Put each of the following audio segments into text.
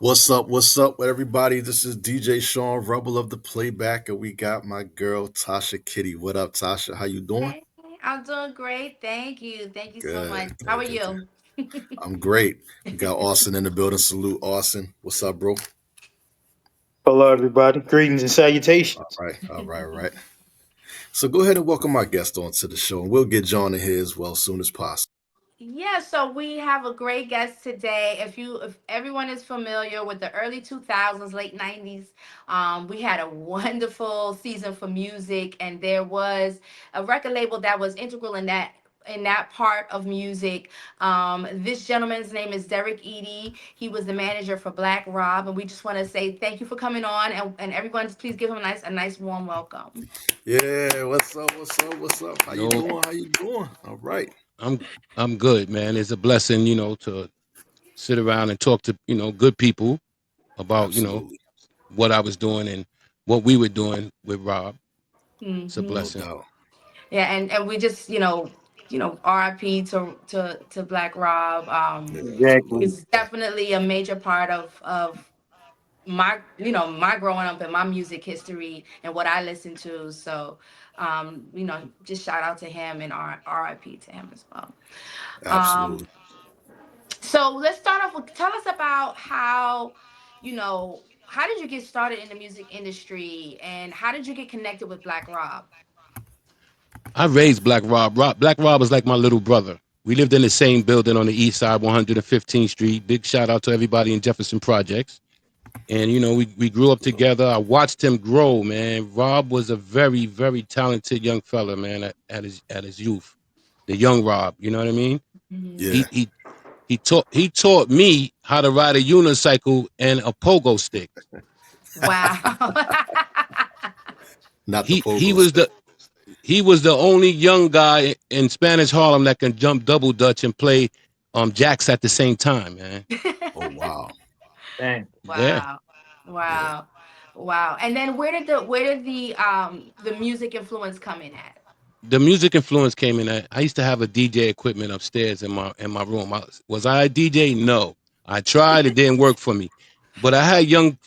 What's up with everybody? This is DJ Sean Rebel of the Playback, and we got my girl Tasha Kitty. What up, Tasha? How you doing? Hey, I'm doing great. Thank you. Thank you so much. Good, How good, are good, good. you? I'm great. We got Austin in the building. Salute, Austin. What's up, bro? Hello, everybody. Greetings and All salutations. right, all right, all right. So go ahead and welcome our guest onto the show, and we'll get John in here as well as soon as possible. Yeah, so we have a great guest today. If everyone is familiar with the early 2000s, late 90s, we had a wonderful season for music, and there was a record label that was integral in that part of music. This gentleman's name is Derek Eaddy. He was the manager for Black Rob, and we just want to say thank you for coming on, and everyone just please give him a nice warm welcome. Yeah, what's up? What's up? What's up? How you No, doing? How you doing? All right, I'm I'm good, man. It's a blessing, to sit around and talk to, good people about, absolutely, what I was doing and what we were doing with Rob. It's a Hmm. no blessing. doubt. Yeah, and we just RIP to Black Rob. Yeah, Exactly. absolutely. He's definitely a major part of my growing up and my music history and what I listen to. So just shout out to him and RIP to him as well. Um, Absolutely. so let's start off with, tell us about how did you get started in the music industry and how did you get connected with Black Rob? I raised Black Rob. Black Rob was like my little brother. We lived in the same building on the east side, 115th Street. Big shout out to everybody in Jefferson Projects. And we grew up together. I watched him grow, man. Rob was a very, very talented young fella, man, at his youth. The young Rob, you know what I mean? Mhm. Yeah, He taught me how to ride a unicycle and a pogo stick. Wow. not the He pogo was stick. the only young guy in Spanish Harlem that can jump double dutch and play jacks at the same time, man. Oh wow. Dang. Yeah. Wow. Yeah. Wow. Wow. And then where did the music influence come in at? The music influence came in. I used to have a DJ equipment upstairs in my room. Was I a DJ? No. I tried. It didn't work for me. But I had young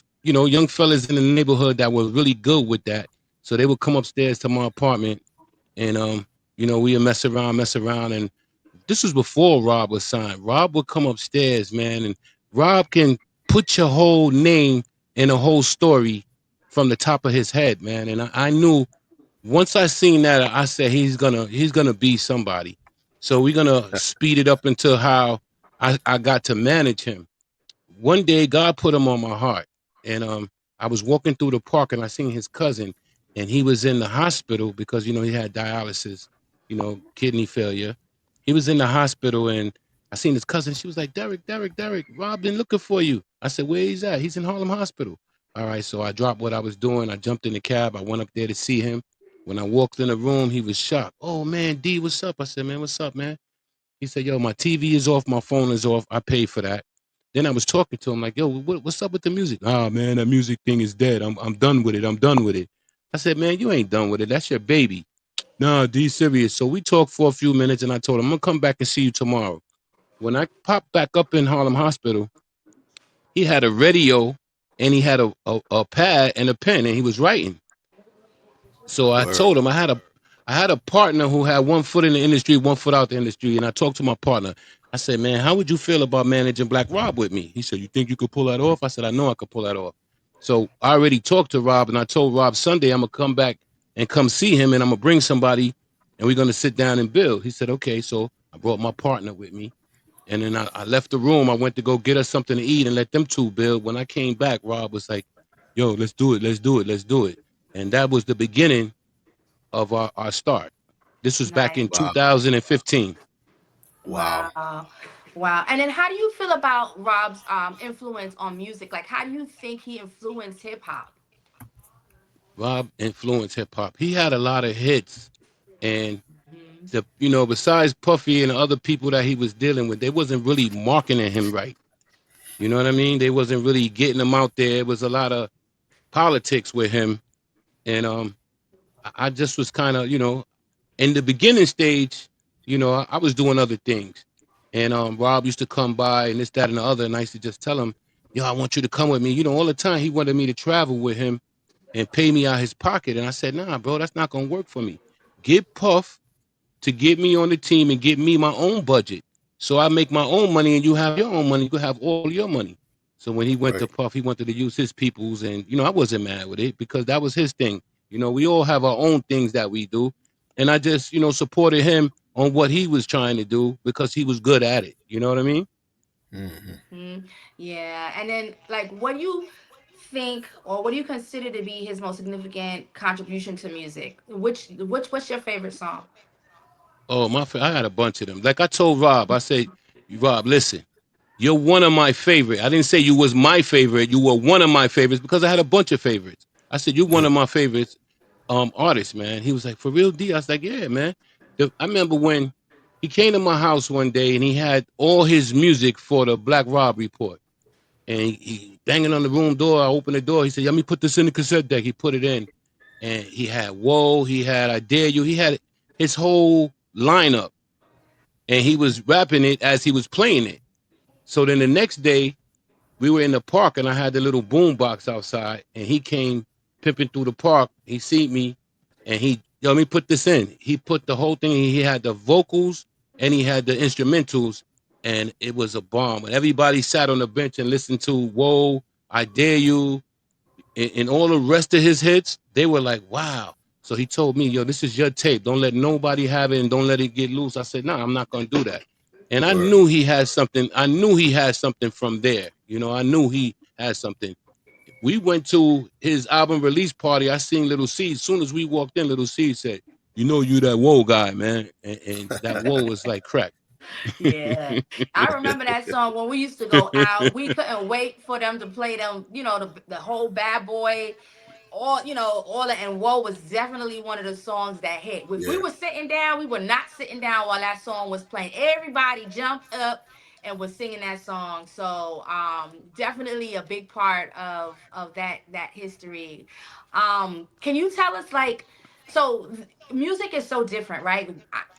fellas in the neighborhood that were really good with that. So they would come upstairs to my apartment and we would mess around, and this was before Rob was signed. Rob would come upstairs, man, and Rob can put your whole name and a whole story from the top of his head, man. And I knew once I seen that, I said he's gonna be somebody. So we're gonna speed it up until how I got to manage him. One day God put him on my heart, and I was walking through the park and I seen his cousin, and he was in the hospital because he had dialysis, kidney failure. He was in the hospital, and I seen his cousin. She was like, Derek, Rob been looking for you. I said, where he's at? He's in Harlem Hospital. All right, so I dropped what I was doing. I jumped in the cab. I went up there to see him. When I walked in the room, he was shocked. Oh man, D, what's up? I said, man, what's up, man? He said, yo, my TV is off, my phone is off. I paid for that. Then I was talking to him like, yo, what's up with the music? Ah, man, that music thing is dead. I'm done with it. I'm done with it. I said, man, you ain't done with it. That's your baby. Nah, D, serious. So we talked for a few minutes, and I told him, I'm going to come back and see you tomorrow. When I popped back up in Harlem Hospital, he had a radio, and he had a pad and a pen, and he was writing. So I Word. told him I had a partner who had one foot in the industry, one foot out the industry, and I talked to my partner. I said, man, how would you feel about managing Black Rob with me? He said, you think you could pull that off? I said, I know I could pull that off. So I already talked to Rob, and I told Rob Sunday I'm gonna come back and come see him, and I'm gonna bring somebody, and we're gonna sit down and build. He said, okay. So I brought my partner with me, and then I left the room. I went to go get us something to eat and let them two build. When I came back, Rob was like, yo, let's do it, let's do it, let's do it. And that was the beginning of our start. This was back in Nice. Wow. 2015. Wow. Wow. Wow. And then how do you feel about Rob's influence on music? Like how do you think he influenced hip hop? Rob influenced hip hop. He had a lot of hits, and Mhm. besides Puffy and the other people that he was dealing with, they wasn't really marketing him right. You know what I mean? They wasn't really getting him out there. It was a lot of politics with him, and I just was kind of, in the beginning stage, I was doing other things. And Rob used to come by and this, that, and the other. And I used to just tell him, yo, I want you to come with me. All the time he wanted me to travel with him and pay me out his pocket. And I said, nah, bro, that's not gonna work for me. Get Puff to get me on the team and get me my own budget. So I make my own money and you have your own money. You have all your money. So when he went to Right. Puff, he wanted to use his peoples, and I wasn't mad with it because that was his thing. We all have our own things that we do, and I just supported him on what he was trying to do because he was good at it. You know what I mean? Hmm. Hmm. Yeah. And then, like, what do you think, or what do you consider to be his most significant contribution to music? What's your favorite song? Oh I had a bunch of them. Like I told Rob, I said, Rob, listen, you're one of my favorite. I didn't say you was my favorite. You were one of my favorites because I had a bunch of favorites. I said you're one Yeah. of my favorites artists, man. He was like, for real, D? I was like, yeah, man. I remember when he came to my house one day and he had all his music for the Black Rob report. And he banging on the room door. I opened the door. He said, let me put this in the cassette deck. He put it in. And he had Whoa, he had I Dare You. He had his whole lineup. And he was rapping it as he was playing it. So then the next day, we were in the park and I had the little boom box outside and he came pimping through the park. He seen me and let me put this in. He put the whole thing, he had the vocals and he had the instrumentals and it was a bomb. And everybody sat on the bench and listened to Whoa, I Dare You, and all the rest of his hits. They were like, wow. So he told me, yo, this is your tape. Don't let nobody have it and don't let it get loose. I said, nah, I'm not gonna do that. And I Word. knew he had something. I knew he had something from there. I knew he had something. We went to his album release party. I seen Little C. As soon as we walked in, Little C said, you that Whoa guy, man. And that Whoa was like crack. Yeah. I remember that song when we used to go out. We couldn't wait for them to play them, the whole Bad Boy, all that. And Woe was definitely one of the songs that hit. If we Yeah. were sitting down, we were not sitting down while that song was playing. Everybody jumped up and was singing that song. So definitely a big part of that history. Can you tell us, like, so music is so different, right?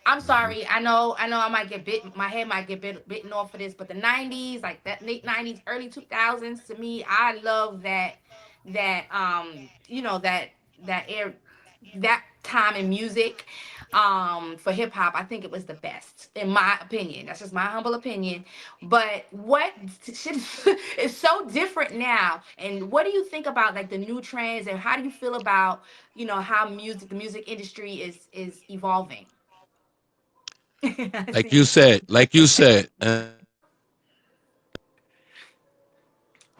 I'm Hmm. sorry. I know I might get my head might get bitten off for this, but the 90s, like that late 90s, early 2000s, to me, I love that air, that time in music. For hip hop, I think it was the best, in my opinion. That's just my humble opinion. But what shit is so different now? And what do you think about, like, the new trends, and how do you feel about, how the music industry is evolving? I like see you you. said, like you said, and I agree with you.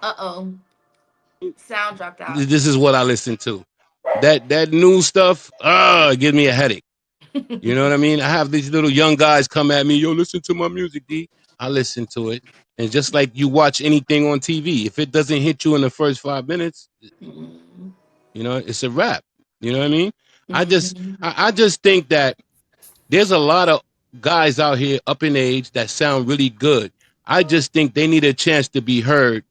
Uh-oh. Sound dropped out. This is what I listen to. That new stuff, it gives me a headache. You know what I mean? I have these little young guys come at me, yo, listen to my music, D. I listen to it. And just like you watch anything on TV, if it doesn't hit you in the first 5 minutes, Mhm. it's a wrap. You know what I mean? I just Mhm. I just think that there's a lot of guys out here up in age that sound really good. I just think they need a chance to be heard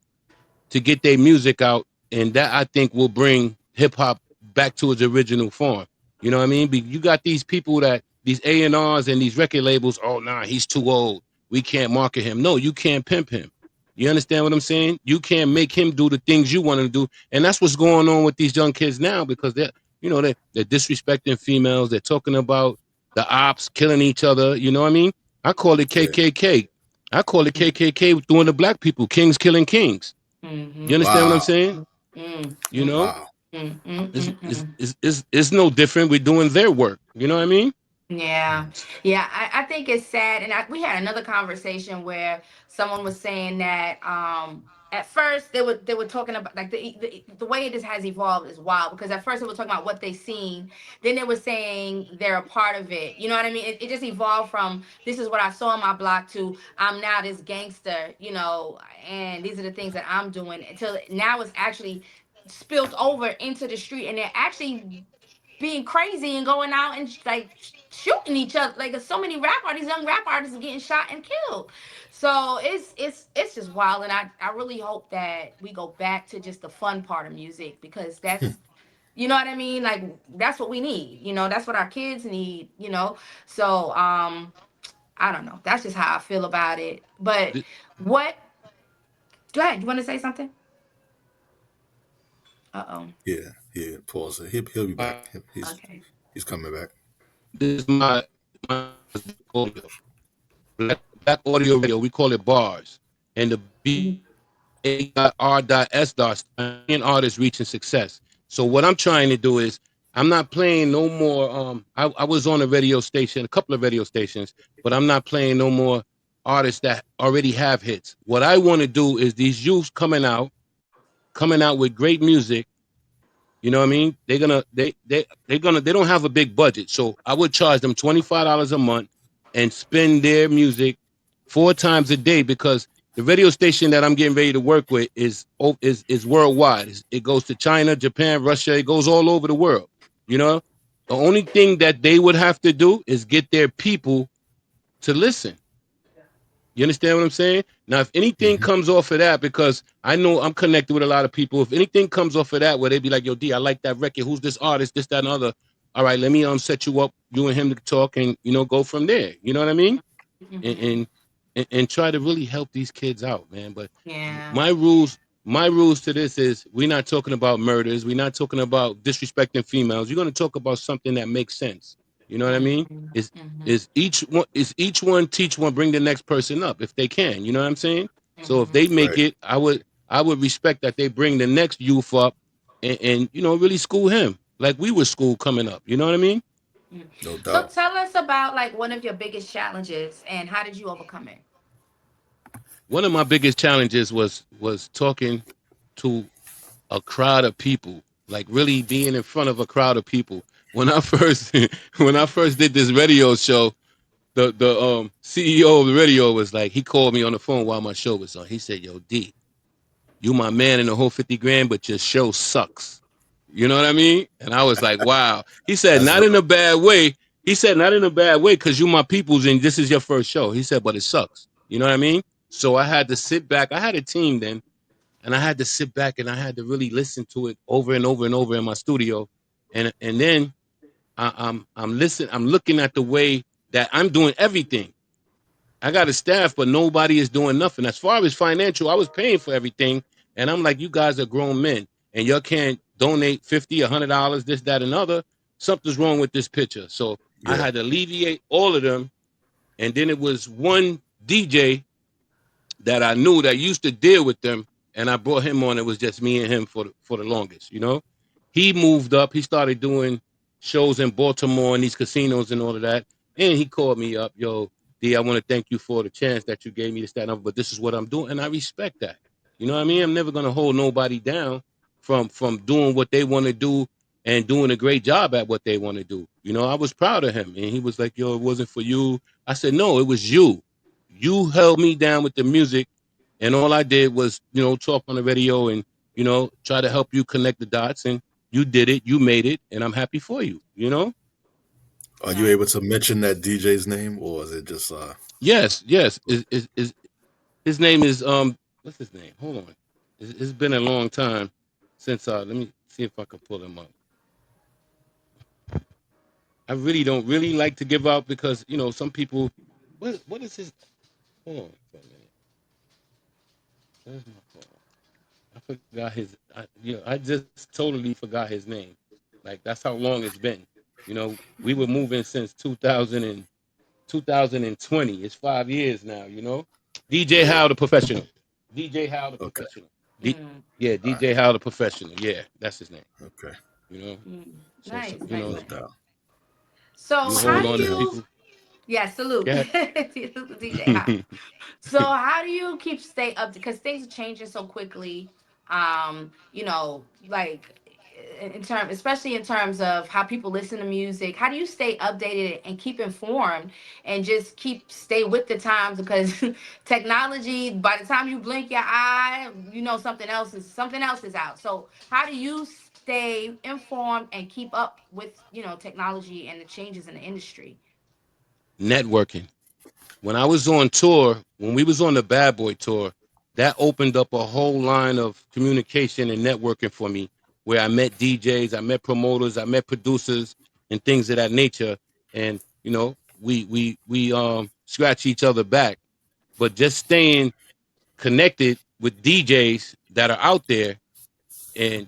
to get their music out, and that I think will bring hip hop back to its original form. You know what I mean? You got these people that these A&Rs and these record labels. Oh, nah, he's too old. We can't market him. No, you can't pimp him. You understand what I'm saying? You can't make him do the things you want him to do, and that's what's going on with these young kids now because they're disrespecting females. They're talking about the ops killing each other. You know what I mean? I call it Yeah. KKK. I call it KKK doing the black people, kings killing kings. You Mhm. understand what I'm Wow. saying? Mm, You mm, know, Wow. mm, mm, it's mm, it's mm. it's, it's, it's no different. We're doing their work. You know what I mean? Yeah, Mm. yeah. I think it's sad, and we had another conversation where someone was saying that at first they were talking about, like, the way this has evolved is wild, because at first they were talking about what they seen, then they were saying they're a part of it. You know what I mean? It just evolved from, this is what I saw on my block, to I'm now this gangster, and these are the things that I'm doing, until now it's actually spilled over into the street, and they're actually being crazy and going out and, like, shooting each other. Like, there's so many rap artists, young rap artists, are getting shot and killed. So it's just wild, and I really hope that we go back to just the fun part of music, because that's, you know what I mean, like, that's what we need. That's what our kids need. So I don't know. That's just how I feel about it. But what Go ahead. You want to say something? Uh oh. Yeah, yeah. Pause it. He'll be back. Okay. He's coming back. This is my audio. Black audio radio. We call it bars. And the Mhm. B.R.S. and artists reaching success. So what I'm trying to do is I'm not playing no more. I was on a radio station, a couple of radio stations, but I'm not playing no more artists that already have hits. What I want to do is these youths coming out with great music. You know what I mean? They don't have a big budget, so I would charge them $25 a month and spin their music 4 times a day because the radio station that I'm getting ready to work with is worldwide. It goes to China, Japan, Russia. It goes all over the world. You know, the only thing that they would have to do is get their people to listen. You understand what I'm saying? Now, if anything Hmm. comes off of that, because I know I'm connected with a lot of people, if anything comes off of that where they be like, yo, D, I like that record. Who's this artist? This, that, and other. All right, let me set you up, you and him to talk and, go from there. You know what I mean? And, Mhm. and and try to really help these kids out, man. But Yeah. my rules, my rules to this is we're not talking about murders. We're not talking about disrespecting females. You're going to talk about something that makes sense. You know what I mean? Mhm. Is Mhm. is each one teach one, bring the next person up if they can. You know what I'm saying? So if they Mhm. make Right. it, I would respect that they bring the next youth up and really school him like we were school coming up. You know what I mean? Mhm. No So doubt. tell us about like one of your biggest challenges and how did you overcome it? One of my biggest challenges was talking to a crowd of people, like really being in front of a crowd of people. When I first when I first did this radio show, the CEO of the radio was like, he called me on the phone while my show was on. He said, "Yo, D, you my man in the whole 50 grand, but your show sucks." You know what I mean? And I was like, wow. He said, That's not in real. a bad way. He said, not in a bad way, because you my people's and this is your first show. He said, but it sucks. You know what I mean? So I had to sit back. I had a team then, and I had to sit back and I had to really listen to it over and over and over in my studio, and then I'm listening. I'm looking at the way that I'm doing everything. I got a staff, but nobody is doing nothing. As far as financial, I was paying for everything, and I'm like, you guys are grown men, and y'all can't donate 50, $100, this, that, and other. Something's wrong with this picture. So I Yeah. had to alleviate all of them, and then it was one DJ that I knew that used to deal with them, and I brought him on. It was just me and him for the longest. He moved up. He started doing shows in Baltimore and these casinos and all of that. And he called me up, yo, D, I want to thank you for the chance that you gave me to stand up, but this is what I'm doing, and I respect that. You know what I mean? I'm never gonna hold nobody down from doing what they want to do and doing a great job at what they want to do. I was proud of him, and he was like, "Yo, it wasn't for you." I said, "No, it was you. You held me down with the music, and all I did was, talk on the radio and, try to help you connect the dots. And you did it, you made it, and I'm happy for you. Are you Nice. able to mention that DJ's name, or is it just Yes, yes. His name is what's his name? Hold on. It's been a long time since let me see if I can pull him up. I really don't really like to give out because some people. What is his? Hold on for a minute. Where's my phone? I forgot I just totally forgot his name. Like that's how long it's been. We were moving since 2020. It's 5 years now. DJ yeah? How the Professional. DJ How the Okay. Professional. Mm. Yeah, All right. DJ How the Professional. Yeah, that's his name. Okay. You know. Mm. So Nice, you nice, know, No nice. doubt. So you how hold do So on to now, you? people. Yeah, salute, Yeah. DJ Hop. So how do you keep stay up? Because things are changing so quickly. Like in terms, especially in terms of how people listen to music. How do you stay updated and keep informed and just keep stay with the times? Because technology, by the time you blink your eye, something else is out. So how do you stay informed and keep up with technology and the changes in the industry? Networking. When I was on tour, when we was on the Bad Boy tour, that opened up a whole line of communication and networking for me, where I met DJs, I met promoters, I met producers, and things of that nature. And we scratch each other back, but just staying connected with DJs that are out there, and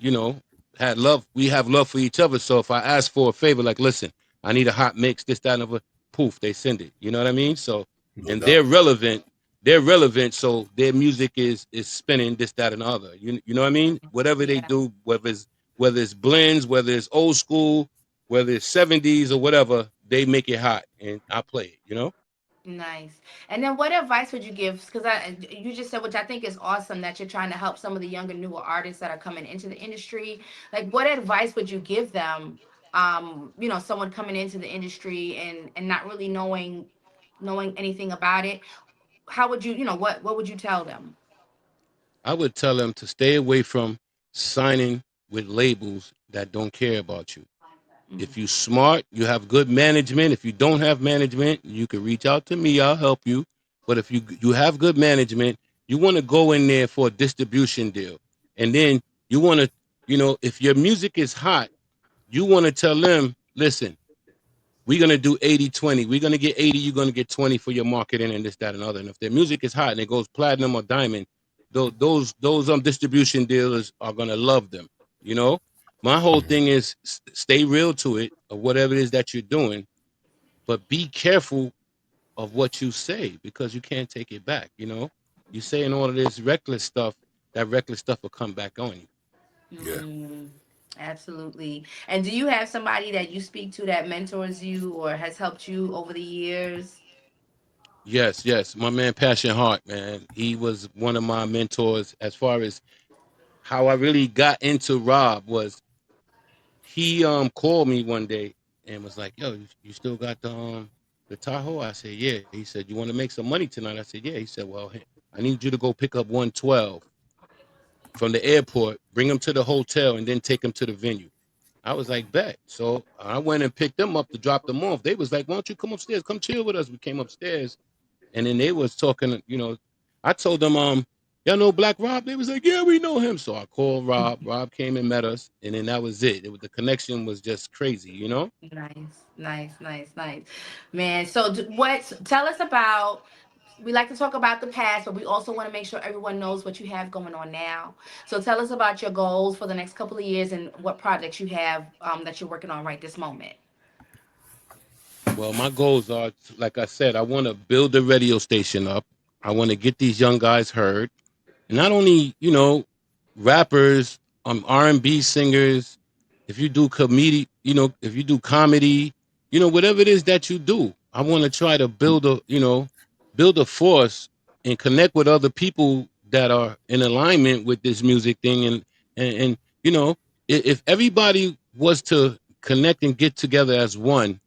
had love. We have love for each other. So if I ask for a favor, like, listen, I need a hot mix, this, that, and other, poof, they send it. You know what I mean? So, No and doubt. they're relevant. They're relevant, so their music is spinning this, that, and the other. You know what I mean? Whatever they Yeah. do, whether it's blends, whether it's old school, whether it's 70s or whatever, they make it hot, and I play it. Nice. And then what advice would you give? Because you just said, which I think is awesome, that you're trying to help some of the younger, newer artists that are coming into the industry. Like, what advice would you give them? Someone coming into the industry and not really knowing anything about it. How would what would you tell them? I would tell them to stay away from signing with labels that don't care about you. If you smart, you have good management. If you don't have management, you can reach out to me. I'll help you. But if you have good management, you want to go in there for a distribution deal, and then you want to, if your music is hot, you want to tell them, listen, we're gonna do 80-20. We're gonna get 80, you're gonna get 20 for your marketing and this, that, and other. And if their music is hot and it goes platinum or diamond, those distribution dealers are gonna love them. You know, my whole Mhm. thing is stay real to it or whatever it is that you're doing, but be careful of what you say because you can't take it back. You saying all of this reckless stuff, that reckless stuff will come back on you. Yeah. Mm, absolutely. And do you have somebody that you speak to that mentors you or has helped you over the years? Yes, yes. My man Passion Heart, man. He was one of my mentors as far as how I really got into Rob was he called me one day and was like, "Yo, you still got the Tahoe?" I said, "Yeah." He said, "You want to make some money tonight?" I said, "Yeah." He said, "Well, hey, I need you to go pick up 112 from the airport, bring him to the hotel, and then take him to the venue." I was like, "Bet." So I went and picked them up to drop them off. They was like, "Why don't you come upstairs? Come chill with us." We came upstairs, and then they was talking. I told them, y'all know Black Rob? They was like, yeah, we know him. So I called Rob. Rob came and met us, and then that was it. The connection was just crazy. Nice, nice, nice, nice. Man, so tell us about, we like to talk about the past, but we also want to make sure everyone knows what you have going on now. So tell us about your goals for the next couple of years and what projects you have that you're working on right this moment. Well, my goals are, like I said, I want to build a radio station up. I want to get these young guys heard. Not only rappers, R&B singers, if you do comedy, if you do comedy, whatever it is that you do, I want to try to build a force and connect with other people that are in alignment with this music thing. And if everybody was to connect and get together as one,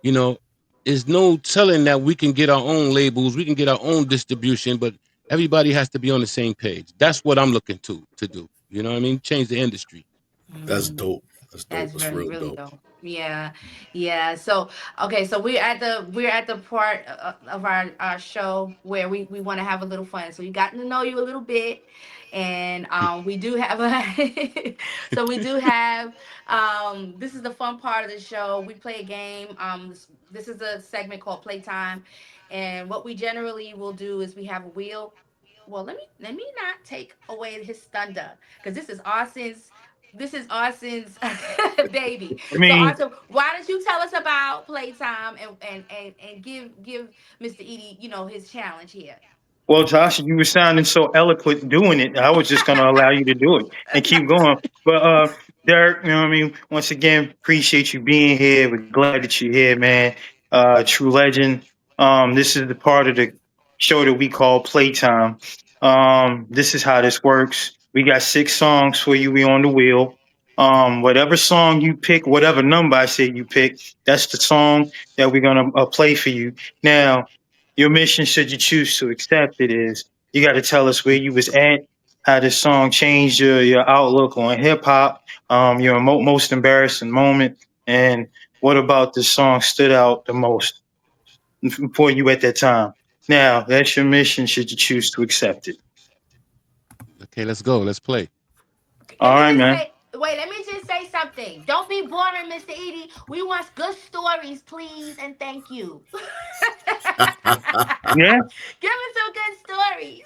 you know, is no telling that we can get our own labels, we can get our own distribution, but everybody has to be on the same page. That's what I'm looking to do. You know what I mean? Change the industry. That's Mm. dope. That's dope. That's That's really, real really dope. dope. Yeah, yeah. So, okay, so we're at the part of our show where we want to have a little fun. So you got to know you a little bit, and we do have a so we do have this is the fun part of the show. We play a game. This is a segment called Playtime, and what we generally will do is we have a wheel. Well, let me not take away his thunder because this is Austin's baby. I So mean, Austin, why don't you tell us about playtime and give Mr. Eaddy, his challenge here. well, Josh, you were sounding so eloquent doing it. I was just going to allow you to do it and keep going. But Derek, you know what I mean? Once again, appreciate you being here. We're glad that you're here, man. True legend. This is the part of the show that we call Playtime. This is how this works. We got 6 songs for you. We on the wheel. Whatever song you pick, whatever number I say you pick, that's the song that we're gonna play for you. Now, your mission, should you choose to accept it, is you got to tell us where you was at, how this song changed your outlook on hip hop, your most embarrassing moment, and what about this song stood out the most for you at that time. Now, that's your mission, should you choose to accept it. Okay, let's go. Let's play. All Let me right, just man. say, wait, let me just say something. Don't be boring, Mr. Eaddy. We want good stories, please, and thank you. Yeah. Give us some good stories.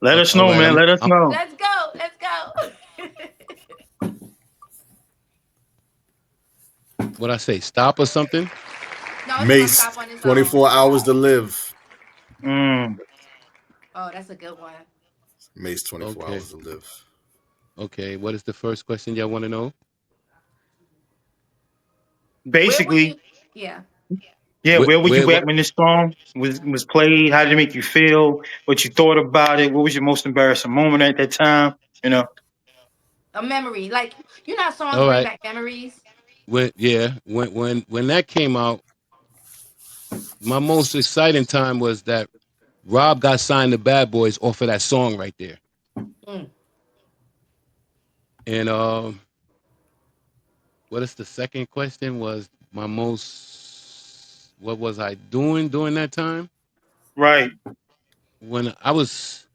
Let us All know, right, man. Let us I'm know. Let's go. Let's go. what I say, stop or something. No, it's gonna Mace, stop on its own. 24 Hours to Live. Mm. Oh, that's a good one. Mace, 24 Okay, Hours to Live. okay. What is the first question y'all want to know? Where were you? Basically, Yeah. yeah. Where were Where you what? at when this song was played? How did it make you feel? What you thought about it? What was your most embarrassing moment at that time? You know. A memory. Like, you know, songs All bring right. back memories. When that came out, my most exciting time was that Rob got signed to Bad Boys off of that song right there. Mm. And what is the second question? Was my most what was I doing during that time? Right. When I was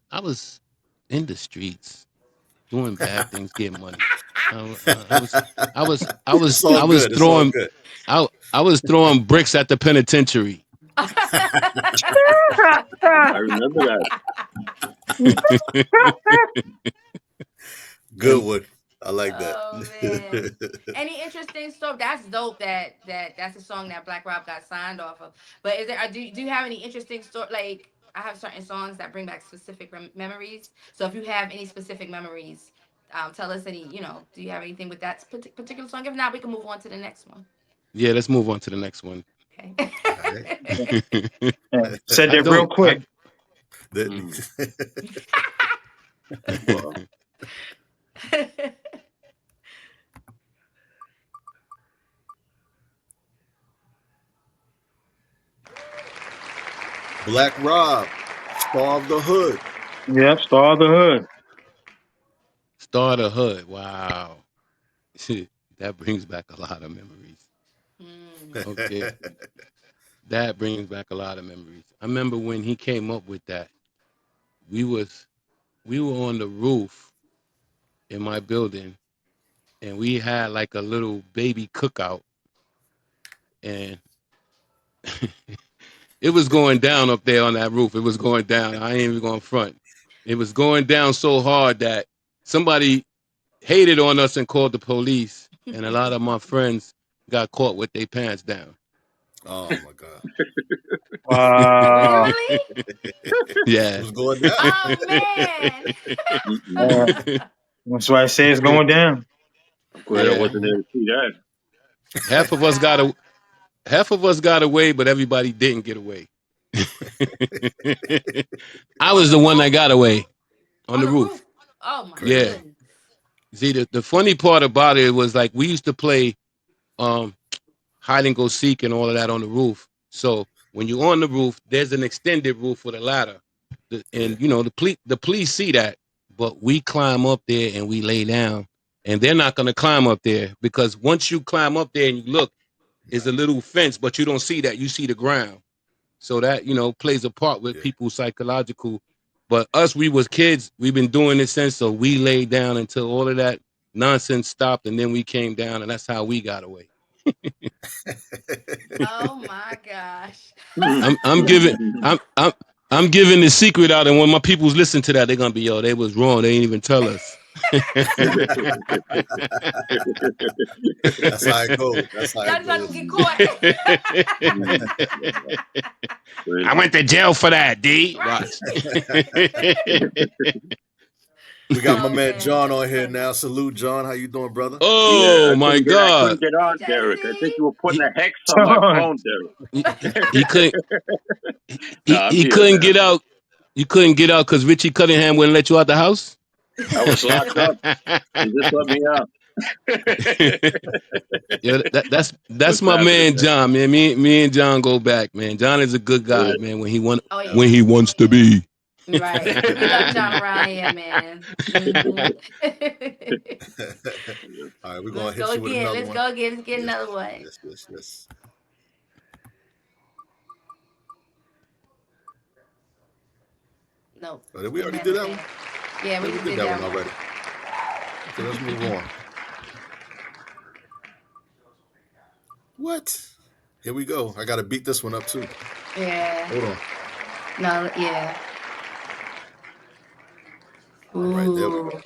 in the streets doing bad things, getting money. I was I was I was It's all I was good. It's all throwing good. I was throwing bricks at the penitentiary. I remember that. Good And one. I like that. Oh man. Any interesting story? That's dope. That's a song that Black Rob got signed off of. But is there? Do you have any interesting story? Like, I have certain songs that bring back specific memories. So if you have any specific memories, tell us any. Do you have anything with that particular song? If not, we can move on to the next one. yeah, let's move on to the next one. Okay. All right. Yeah. Said I that real don't I quick. Mm. The- Well, Black Rob, Star of the Hood. Yeah. Star of the Hood. Start a hood. Wow. That brings back a lot of memories. Hmm. Okay. That brings back a lot of memories. I remember when he came up with that. We was we were on the roof in my building and we had like a little baby cookout and it was going down up there on that roof. It was going down. I ain't even going front. It was going down so hard that somebody hated on us and called the police and a lot of my friends got caught with their pants down. Oh my God. Wow. Literally? It Yeah. was going down. Oh man. Uh, mm-mm. that's why I say it's going down. I'm glad I Yeah. wasn't there to see that. Half of us got a half of us got away, but everybody didn't get away. I On was the the one that roof? got away on On the the roof. roof? Oh my Yeah. Crazy. goodness. See, the funny part about it was like we used to play um, hide and go seek and all of that on the roof. So when you're on the roof, there's an extended roof with a ladder, Yeah. and the police see that, but we climb up there and we lay down, and they're not gonna climb up there because once you climb up there and you look, is a Right. little fence, but you don't see that. You see the ground. So that plays a part with Yeah. people's psychological. But us, we was kids. We've been doing this since, so we laid down until all of that nonsense stopped, and then we came down, and that's how we got away. Oh my gosh. I'm giving I'm giving the secret out, and when my peoples listen to that, they're gonna be they was wrong. They ain't even tell us. That's how it goes. That's how Y'all it just not gonna goes. get caught. Mm. I Crazy. went to jail for that. D. Right. Watch. We got my Oh man man, John that's on here funny. now. Salute, John. How you doing, brother? Yeah, Oh my I God. couldn't get Hey on, Derek. I think Jesse. you were putting He, a hex on my John. phone, he, Derek. he couldn't No, he, I'm he here, couldn't man. get out. You couldn't get out because Richie Cunningham wouldn't let you out the house. I was locked up. He just let me out. Yeah, that's What's my happening, man man? John, man. Me and John go back, man. John is a good guy, Yeah. man. Oh When yeah. he wants to be. Right. We love John around here, man. Hmm. All right, we're Let's gonna go hit you with again. another Let's one. go again. Let's get Yes, another one. yes, yes, yes. Nope. Oh, did we Didn't already have do that one? anything. Yeah, Yeah, we we just did did that one that one. already. Okay, let's move on. What? Here we go. I gotta beat this one up too. Yeah. Hold on. No, yeah. I'm right there with Ooh.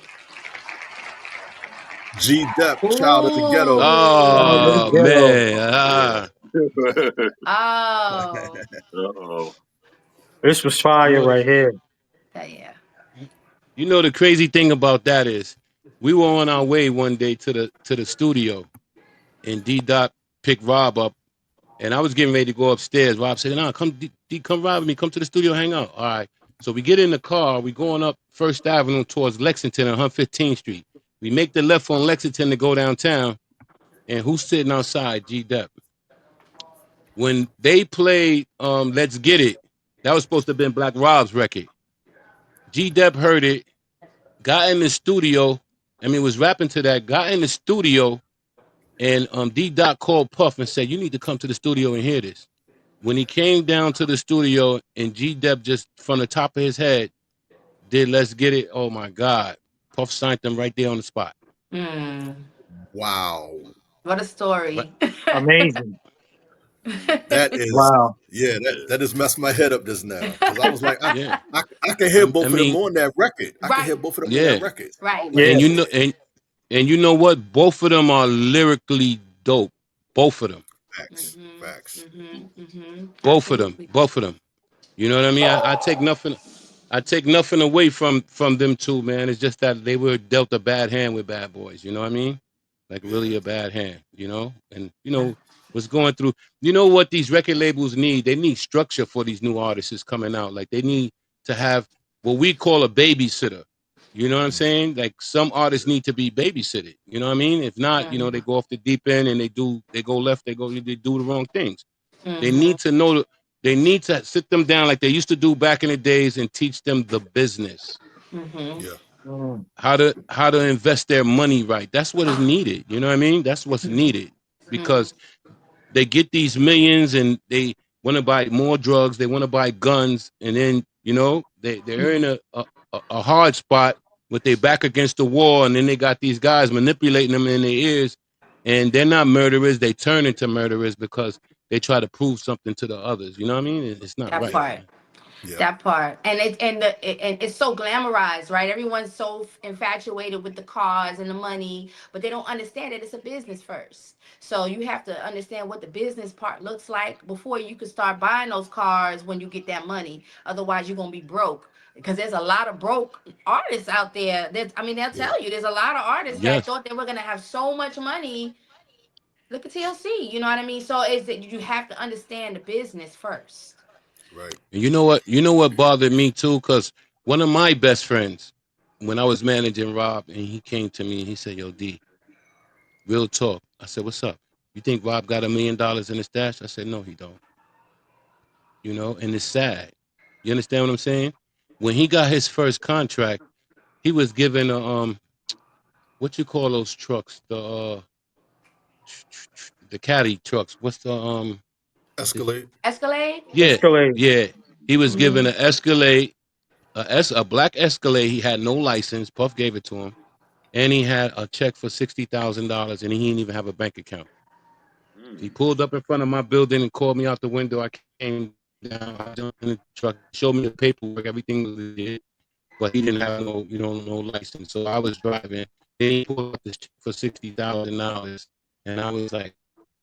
G Dep, Child of the Ghetto. Out of the Ooh. Oh ghetto. man, Yeah. Oh. Uh-oh. This was you fire know the right here. Yeah. you know the crazy thing about that is we were on our way one day to the studio, and D Dot picked Rob up, and I was getting ready to go upstairs. Rob said, "No, come come ride with me, come to the studio, hang out." All right. So we get in the car, we going up First Avenue towards Lexington and 115th Street. We make the left on Lexington to go downtown, and who's sitting outside? G Dep. When they played Let's Get It, that was supposed to have been Black Rob's record. G Dep heard it, got in the studio. I mean, was rapping to that, got in the studio, and D Dot called Puff and said, "You need to come to the studio and hear this." When he came down to the studio and G Dep just from the top of his head did Let's Get It, oh my God. Puff signed them right there on the spot. Hmm. Wow. What a Right. story. Amazing. That is, Wow. yeah, that just messed my head up just now. Because I was like, Yeah. I can hear I both of them mean, on that record. I can hear Right. both of them on that yeah. record. I Right. was like, Yeah. And you know okay. and you know what? Both of them are lyrically dope. Both of them. Facts. Mhm. Facts. Mhm. Mhm. Both of them. Absolutely. Both of them. You know what I mean? I take nothing away from them two, man. It's just that they were dealt a bad hand with Bad Boys. You know what I mean? Like Yeah. really a bad hand. You know, and you know what's going through. You know what these record labels need? They need structure for these new artists coming out. Like they need to have what we call a babysitter. You know what I'm Yeah. saying? Like some artists Yeah. need to be babysitted. You know what I mean? If not, you know, they Mhm. go off the deep end and they go left, they do the wrong things. They Mhm. need to know they need to sit them down like they used to do back in the days and teach them the business, Mhm. Yeah. Mm. how to invest their money right. That's what is needed. You know what I mean? That's what's needed Mhm. because they get these millions and they want to buy more drugs. They want to buy guns, and then you know they're in Mhm. a hard spot with their back against the wall, and then they got these guys manipulating them in their ears, and they're not murderers. They turn into murderers because they try to prove something to the others. You know what I mean? It's not That Yeah. right, part. man. Yeah. That part, and it's so glamorized, right? Everyone's so infatuated with the cars and the money, but they don't understand that it's a business first. So you have to understand what the business part looks like before you can start buying those cars when you get that money. Otherwise, you're gonna be broke because there's a lot of broke artists out there. I mean, they'll Yeah. tell you there's a lot of artists that Yes. thought they were gonna have so much money. Look at TLC, you know what I mean? So is that you have to understand the business first. Right. And you know what? You know what bothered me too, because one of my best friends, when I was managing Rob, and he came to me and he said, "Yo, D, real talk." I said, "What's up? You think Rob got $1 million in his stash?" I said, "No, he don't." You know, and it's sad. You understand what I'm saying? When he got his first contract, he was given a what you call those trucks? The caddy trucks. What's the is Escalade. Escalade. yeah, Escalade. yeah. He was given Mhm. an Escalade, a black Escalade. He had no license. Puff gave it to him, and he had a check for $60,000, and he didn't even have a bank account. He Mm. pulled up in front of my building and called me out the window. I came down. I jumped in the truck. He showed me the paperwork. Everything was legit, but he didn't have no, no license. So I was driving. Then he pulled out this check for $60,000, and I was like,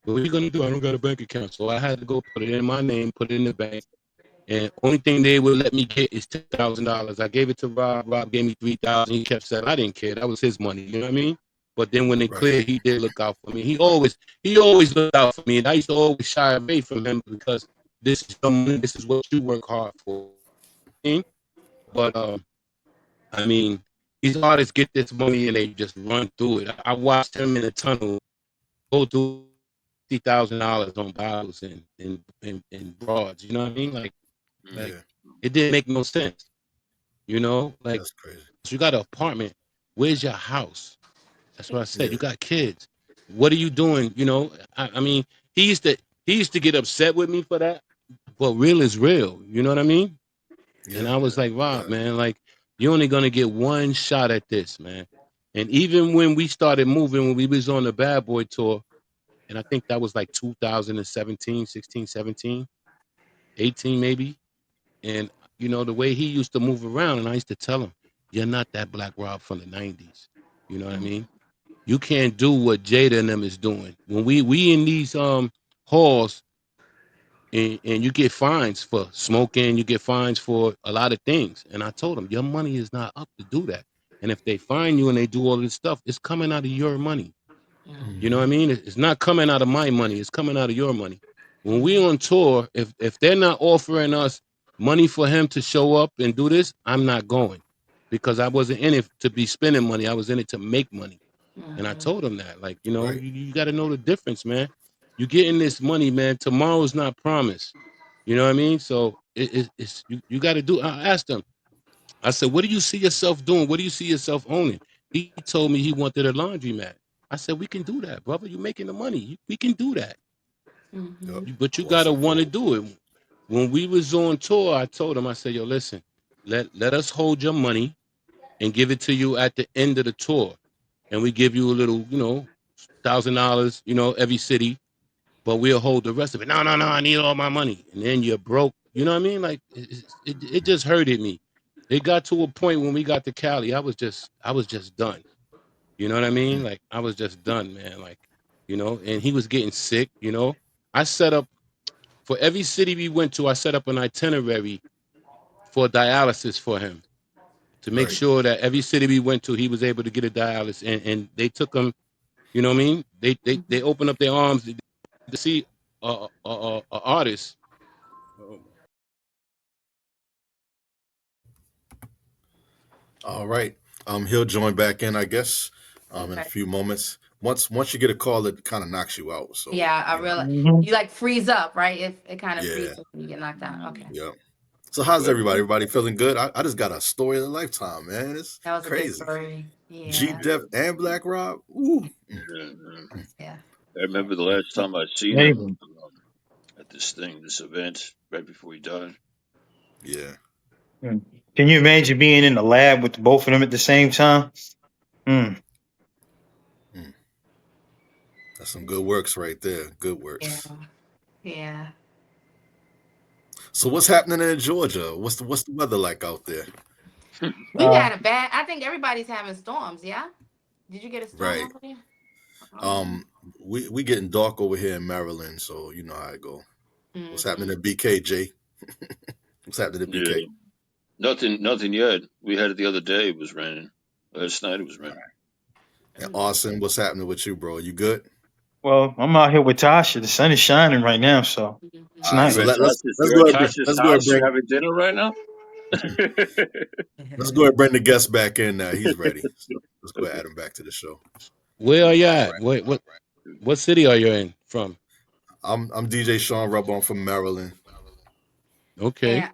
"What are you gonna do? I don't got a bank account." So I had to go put it in my name, put it in the bank. And only thing they would let me get is $10,000. I gave it to Rob. Rob gave me 3,000. He kept saying I didn't care. That was his money. You know what I mean? But then when it Right. cleared, he did look out for me. He always looked out for me, and I used to always shy away from him because this is your money. This is what you work hard for. You know what I mean? But I mean, these artists get this money and they just run through it. I watched him in the tunnel go through $50,000 on bottles and broads. You know what I mean? Like Yeah. it didn't make no sense. You know, like That's crazy. you got an apartment. Where's your house? That's what I said. Yeah. You got kids. What are you doing? You know, I mean, he used to he used to get upset with me for that, but real is real. You know what I mean? And Yeah. I was like, Yeah. Rob, man, like you're only gonna get one shot at this, man. And even when we started moving, when we was on the Bad Boy tour, and I think that was like 2017, 16, 17, 18 maybe. And you know, the way he used to move around, and I used to tell him, you're not that Black Rob from the '90s. You know what I Mm, mean? You can't do what Jada and them is doing. When we in these halls, and you get fines for smoking, you get fines for a lot of things. And I told them, your money is not up to do that. And if they fine you and they do all this stuff, it's coming out of your money. You know what I Mhm. mean? It's not coming out of my money. It's coming out of your money. When we mhm, on tour, if they're not offering us money for him to show up and do this, I'm not going, because I wasn't in it to be spending money. I was in it to make money. And I mhm, told him that, like, Right. you got to know the difference, man. You getting this money, man. Tomorrow's not promised. You know what I mean? So it's you got to do. I asked him. I said, "What do you see yourself doing? What do you see yourself owning?" He told me he wanted a laundromat. I said, "We can do that, brother. You're making the money. We can do that. Yep. mhm, But you gotta Awesome. want to do it." When we was on tour, I told him, I said, "Yo, listen, let us hold your money and give it to you at the end of the tour, and we give you a little, $1,000, every city, but we'll hold the rest of it." No, no, no, I need all my money. And then you're broke. You know what I mean? Like it just hurted me. It got to a point when we got to Cali, I was just done. You know what I mean? Mm. Like I was just done, man. Like, and he was getting sick. I set up for every city we went to, I set up an itinerary for dialysis for him to make Right. sure that every city we went to, he was able to get a dialysis. And they took him, you know what I mean? They mhm. opened up their arms to see a artist. All right. He'll join back in, I guess, in a Okay. few moments. Once you get a call, it kind of knocks you out. So Yeah, I realize Mhm. you like freeze up, right? It kind of yeah, freezes when you get knocked out. Okay. yeah. So how's But everybody? Everybody feeling good? I just got a story of a lifetime, man. It's That was a good crazy. story. G Yeah. Def and Black Rob. Ooh. Yeah. I remember the last time I seen him Maybe. at this event, right before he died. Yeah. Mm. Can you imagine being in the lab with both of them at the same time? Mm. Mm. That's some good works right there. Good Yeah. works. Yeah. So what's happening in Georgia? What's the weather like out there? We Uh, had a bad. I think everybody's having storms. Yeah. Did you get a storm Right. over there? Oh. Um, we getting dark over here in Maryland, so you know how I go. What's happening Hmm. in BKJ? What's happening in Yeah, BK? nothing yet. We had it the other day. It was raining. Last night it was raining. And Austin, what's happening with you, bro? You good? well, I'm out here with Tasha. The sun is shining right now, so it's All right, nice. so You're at let's Tasha's. You're go at ahead Tasha's let's go ahead and house. You're bring having dinner right now. let's go ahead and bring the guest back in now. He's ready. So let's go ahead and Okay. add him back to the show. Where are you All at? right. What city are you in from? I'm DJ Sean Rubble. I'm from Maryland. Okay.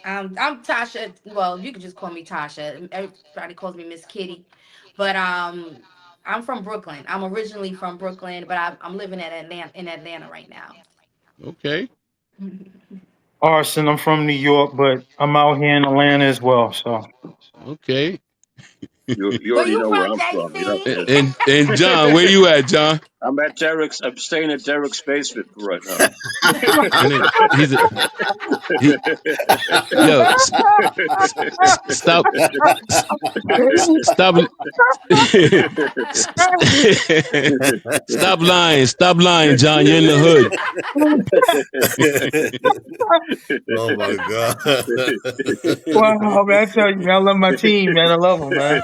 And I'm Tasha. Well, you can just call me Tasha. Everybody calls me Miss Kitty, but I'm from Brooklyn. I'm originally from Brooklyn, but I'm living at Atlanta in Atlanta right now. Okay. Arson, I'm from New York, but I'm out here in Atlanta as well. So Okay. You Where already you know where from, I'm from. You don't have JC? to. And John, where you at, John? I'm at Derek's. I'm staying at Derek's basement for right now. And then he yo stop stop stop lying, John. You're in the hood. Oh my god. wow, man, I tell you, man, I love my team, man. I love them, man.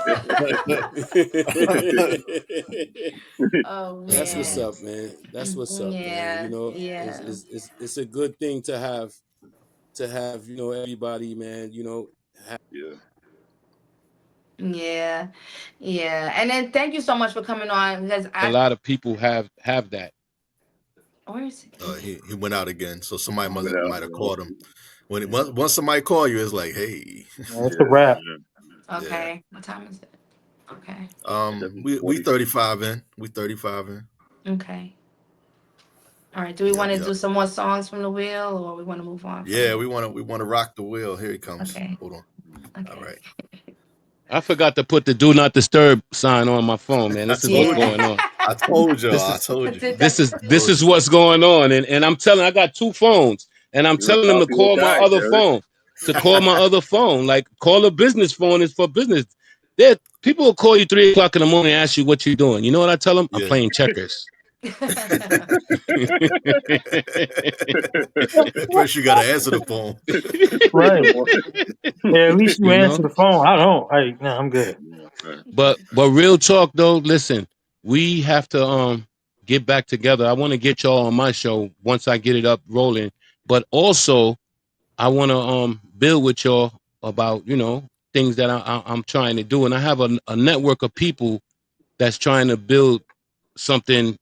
Oh That's what's man. up, man. That's what's up, man. Yeah. Yeah. It's a good thing to have everybody, man. Yeah. Yeah. Yeah. And then thank you so much for coming on because A I lot of people have that. where is he? He went out again, so somebody Oh, Without. might have called him. Once somebody call you, it's like, hey, Yeah, it's a Yeah. wrap. Yeah. yeah. okay. What time is it? Okay. We 7:40. 35 in. We 35 in. Okay. All right. Do we Yep, want to yep. do some more songs from the wheel or we want to move on from Yeah, it? we wanna rock the wheel. Here he comes. Okay. Hold on. All Okay. right. I forgot to put the do not disturb sign on my phone, man. I This is what's told you. going Yeah. on. I told This y'all. I is told you. this is I this told is you. what's going on, and I'm telling. I got two phones, and I'm You're a telling them to popular call my guy, other Derek. phone. To call my other phone, like call a business phone is for business. There, people will call you 3 o'clock in the morning and ask you what you're doing. You know what I tell them? I'm Yeah. playing checkers. At first, you got to answer the phone. Right. Yeah, at least you You answer know. the phone. I don't. No, I'm good. Yeah, right. But real talk though, listen, we have to get back together. I want to get y'all on my show once I get it up rolling. But also I want to build with y'all about things that I'm trying to do, and I have a network of people that's trying to build something,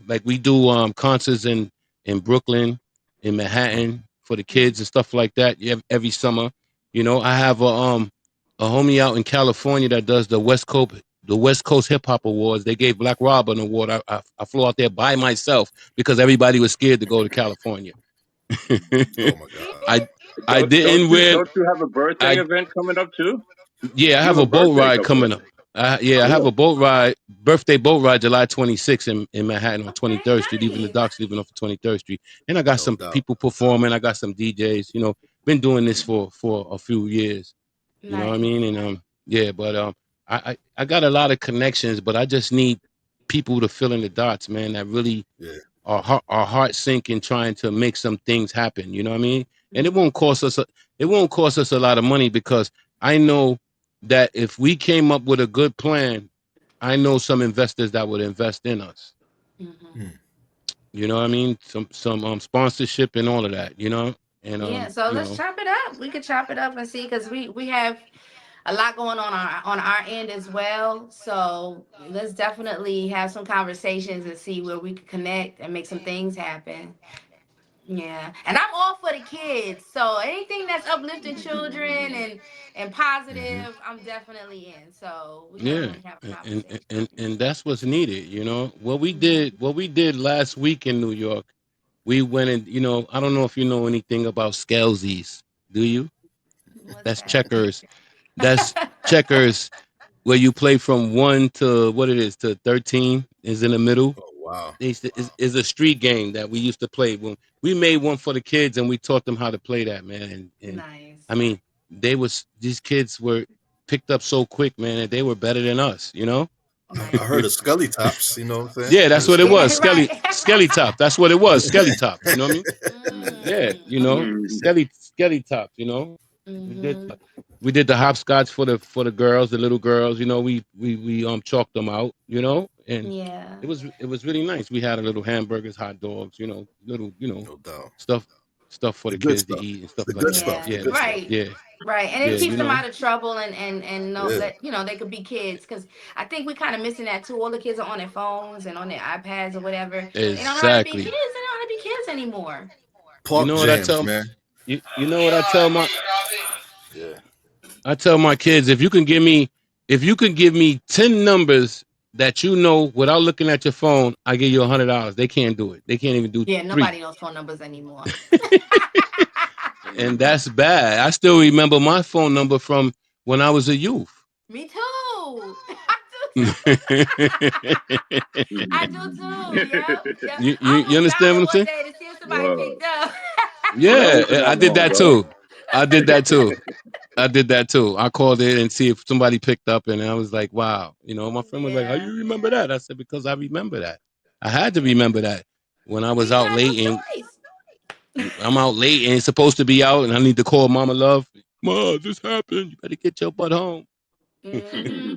like we do concerts in Brooklyn, in Manhattan for the kids and stuff like that every summer. I have a homie out in California that does the West Coast Hip Hop Awards. They gave Black Rob an award. I flew out there by myself because everybody was scared to go to California. Oh my You God. I did? I didn't wear Don't you have a birthday I event coming up too? Yeah, I You have have a a boat birthday ride coming up. coming up. Yeah, I have Yeah. a birthday boat ride, July 26th in Manhattan on Okay, 23rd Street, even the nice. docks leaving off of 23rd Street. And I got No some doubt. people performing. I got some DJs. Been doing this for a few years. You know what I Nice. mean? And yeah, but I got a lot of connections, but I just need people to fill in the dots, man. That really Yeah. our heart sinking trying to make some things happen. You know what I mean? And it Hmm. won't cost us a lot of money because I know that if we came up with a good plan, I know some investors that would invest in us. Hmm. Hmm. You know what I mean? Some sponsorship and all of that. And Yeah, so let's chop it up. We could chop it up and see because we have a lot going on our end as well. So let's definitely have some conversations and see where we can connect and make some things happen. Yeah, and I'm all for the kids. So anything that's uplifting children and Hmm. positive, I'm definitely in. So we can yeah, definitely have a and conversation. and that's what's needed. Hmm. What we did last week in New York. We went and I don't know if you know anything about Scalzies. Do you? What's That's that? checkers. That's checkers where you play from 1 to what it is to 13 is in the middle. Oh wow. Is a street game that we used to play when we made one for the kids and we taught them how to play that, man. And Nice. I mean, these kids were picked up so quick, man, and they were better than us. I heard of Scully Tops. You know what I'm saying? Yeah, I heard that's of what it Scully was. Yeah, Tops. Skelly right. Skelly Top. That's what it was. Skelly Top. You know what I mean? Yeah, Mm-hmm. Skelly Top. We did Mm-hmm. we did the hopscotch for the girls, the little girls. We chalked them out. And Yeah. it was really nice. We had a little hamburgers, hot dogs. Little No doubt. stuff stuff for The the good kids to stuff. eat and stuff The like good that. stuff. Yeah. The Yeah, good stuff. Right. yeah, Right. And yeah. it keeps them out of trouble and no Yeah. let they could be kids because I think we kind of missing that too. All the kids are on their phones and on their iPads or whatever. They don't know how to be kids. They Exactly. don't know how to be kids anymore. You Park know what I jams, tell man. you know what I tell my Yeah. kids, if you can give me 10 numbers that without looking at your phone, I give you $100. They can't do it. They can't even do Yeah, three. nobody knows phone numbers anymore. And that's bad. I still remember my phone number from when I was a youth. Me too. I do too. you, I do too. Yep. Yep. you I you almost understand what dialed I'm one saying? day to see if somebody Wow. picked up. That wasn't Yeah, that I did long that ago. too. I did that too. I did that too. I called it and see if somebody picked up, and I was like, "Wow!" My friend was like, "How Yeah. you remember that?" I said, "Because I remember that. I had to remember that when I was You out had no late, and choice. I'm out late and it's supposed to be out, and I need to call Mama Love. Ma, this happened. You better get your butt home." Hmm.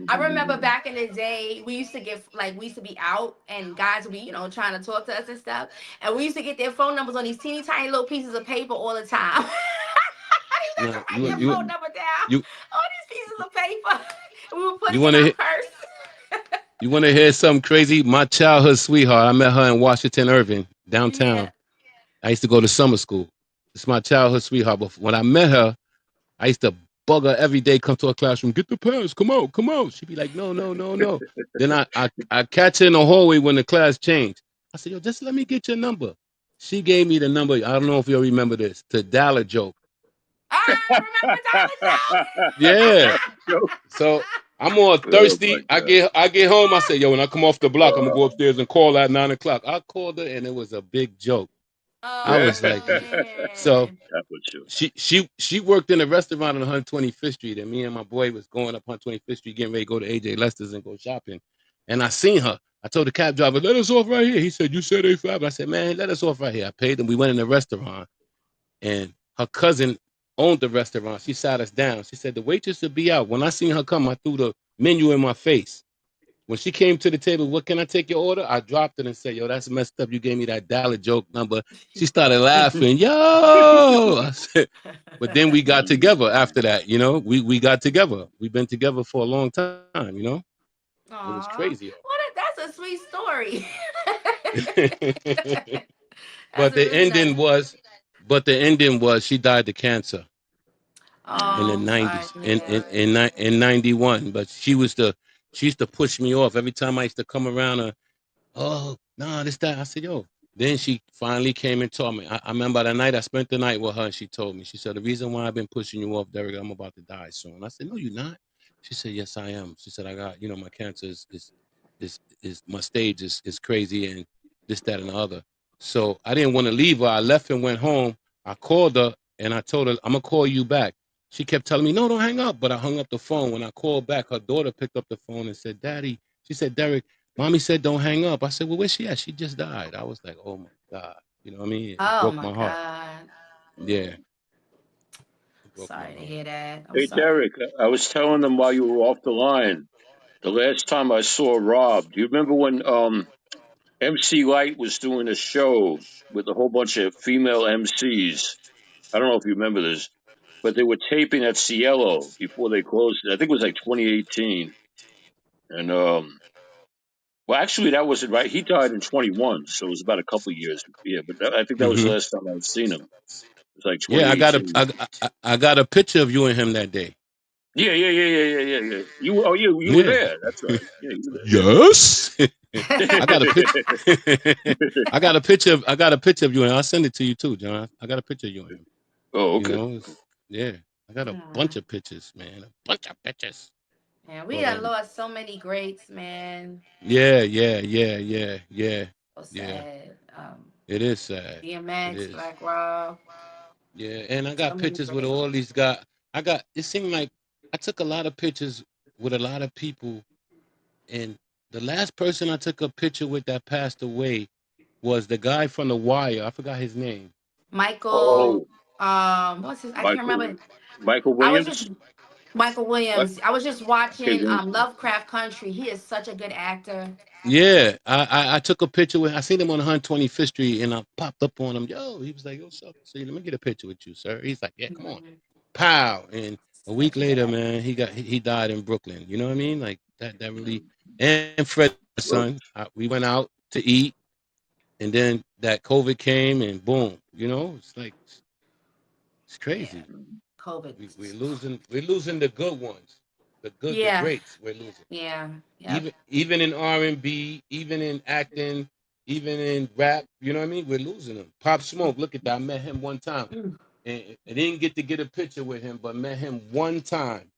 I remember back in the day, we used to get like we used to be out and guys would be, trying to talk to us and stuff. And we used to get their phone numbers on these teeny tiny little pieces of paper all the time. You got to No, write you their you phone number down you on these pieces of paper. And we would put you it in want our to purse. you want to hear something crazy? My childhood sweetheart. I met her in Washington, Irving, Yeah. downtown. I used to go to summer school. It's my childhood sweetheart. But when I met her, I used to bug her every day, come to her classroom, get the pants, come out, come out. She'd be like, no, no, no, no. Then I catch her in the hallway when the class changed. I said, yo, just let me get your number. She gave me the number. I don't know if you remember this, to dial a joke. I remember Dollar Yeah. Joke. So I'm all Oh my thirsty. I god. get I get home. I say, yo, when I come off the block, I'm gonna go upstairs and call at 9 o'clock. I called her and it was a big joke. I That was Oh like, so man. was you. she worked in a restaurant on 125th Street, and me and my boy was going up 125th Street, getting ready to go to AJ Lester's and go shopping. And I seen her. I told the cab driver, let us off right here. He said, you said 85. I said, man, let us off right here. I paid him. We went in the restaurant, and her cousin owned the restaurant. She sat us down. She said, the waitress will be out. When I seen her come, I threw the menu in my face. When she came to the table, what can I take your order? I dropped it and said, yo, that's messed up. You gave me that dollar joke number. She started laughing. Yo, I said, but then we got together after that, we got together. We've been together for a long time. It was Aw, crazy. that's a sweet story. That's but a the really nice. ending was, but the ending was she died of cancer in Oh, the I'm sorry '90s, to hear that. in '91. But she used to push me off every time I used to come around her. Oh, no, this, that. I said, yo. Then she finally came and told me. I remember the night I spent the night with her, and she told me, she said, the reason why I've been pushing you off, Derek, I'm about to die soon. I said, no, you're not. She said, yes, I am. She said, I got, my cancer is my stage is crazy and this, that, and the other. So I didn't want to leave her. I left and went home. I called her and I told her, I'm going to call you back. She kept telling me, no, don't hang up. But I hung up the phone. When I called back, her daughter picked up the phone and said, Daddy, she said, Derek, Mommy said, don't hang up. I said, well, where's she at? She just died. I was like, oh my God. You know what I mean? It Oh broke my my heart. God. Yeah, it broke my Sorry to heart. hear that. I'm Hey, sorry. Derek, I was telling them while you were off the line, the last time I saw Rob, do you remember when MC Light was doing a show with a whole bunch of female MCs? I don't know if you remember this, but they were taping at Cielo before they closed it. I think it was like 2018. And, well, actually, that wasn't right. He died in 21, so it was about a couple of years. Yeah, but I think that was the Hmm. last time I'd seen him. It was like Yeah, I 2018. got I got a picture of you and him that day. Yeah, yeah, yeah, yeah, yeah, yeah, yeah. You were Yeah. there. That's right. Yeah, you were Yes. there. I got a picture. I got a picture of you, and I'll send it to you too, John. I got a picture of you and him. Oh, You okay. know, yeah. I got a bunch Aw. of pictures, man. A bunch of pictures. Man, we But done lost so many greats, man. yeah, yeah, yeah, yeah, yeah, So yeah. sad. It is sad. It DMX, is. Black Rob, Yeah, and I so got many pictures with greats. all these guys. I got. It seemed like I took a lot of pictures with a lot of people, and the last person I took a picture with that passed away was the guy from The Wire. I forgot his name. Michael, Oh, what's his? I can't Michael remember. Michael I was just Williams. Michael What? Williams. I was just Okay, watching then. Lovecraft Country. He is such a good actor. Yeah, I took a picture with. I seen him on 125th Street, and I popped up on him. Yo, he was like, "Yo, so let me get a picture with you, sir." He's like, "Yeah, come on." Mhm. Pow, and a week Such a good later, actor. man, he died in Brooklyn. You know what I mean? Like that really. Mm, And Fred's well, son, we went out to eat, and then that COVID came, and boom. It's like it's Yeah, crazy. mm, COVID. We're losing the good ones, the Yeah, greats. We're losing. yeah, yep. Even in R&B, even in acting, even in rap. You know what I mean? We're losing them. Pop Smoke, look at that. I met him one time, Mm. and I didn't get to get a picture with him, but met him one time,